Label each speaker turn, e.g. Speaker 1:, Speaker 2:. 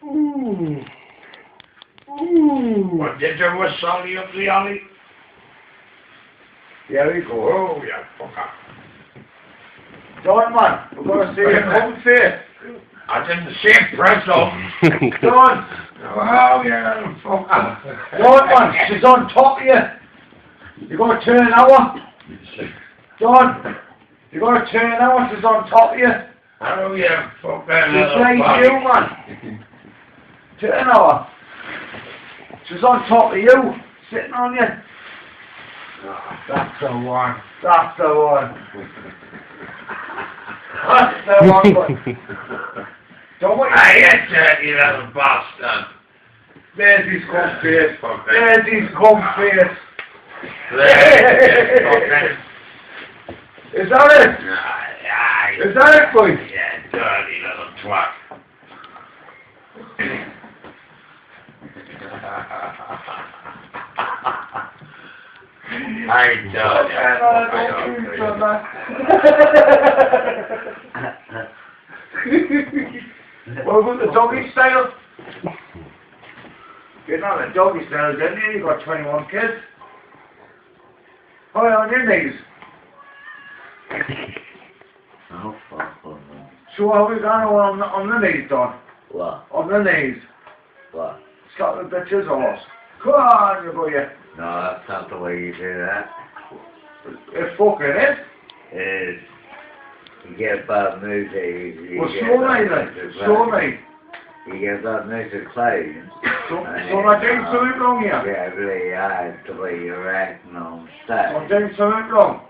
Speaker 1: Ooh. Ooh.
Speaker 2: What did you with Sally up the alley?
Speaker 1: There we go.
Speaker 2: Oh, yeah, fucker.
Speaker 1: John, man, we're going to see you come face.
Speaker 2: I didn't see it, Presto.
Speaker 1: John.
Speaker 2: Oh, yeah, fucker.
Speaker 1: John, man, she's on top of you. You're going to turn now. John, you're going to turn now. She's on top of you.
Speaker 2: Oh, yeah, fucker.
Speaker 1: She's like you, man. Turn now. She's on top of you, sitting on you.
Speaker 2: That's the one.
Speaker 1: That's the one. That's the one. Don't want
Speaker 2: I hate that, you little bastard.
Speaker 1: There's his cum face.
Speaker 2: Fucker.
Speaker 1: There's his cum face.
Speaker 2: There.
Speaker 1: Is that it?
Speaker 2: Aye.
Speaker 1: Is that it, boy?
Speaker 2: Yeah, dirty little twat. I don't
Speaker 1: What about the doggy style? Getting on the doggy style, didn't you? You got 21 kids. Oh, on your knees.
Speaker 3: Oh, fuck, oh, no.
Speaker 1: So how we going on the knees, Don?
Speaker 3: What?
Speaker 1: On the knees.
Speaker 3: What?
Speaker 1: Scotland bitches horse. Come on, you boy.
Speaker 3: No, that's not the way you do that.
Speaker 1: It's fucking it.
Speaker 3: Is you get bad music.
Speaker 1: Well, show me then. Show me.
Speaker 3: You get bad music playing.
Speaker 1: So I'm doing something wrong here.
Speaker 3: Yeah, really hard the way you're acting on stage.
Speaker 1: I'm doing something wrong.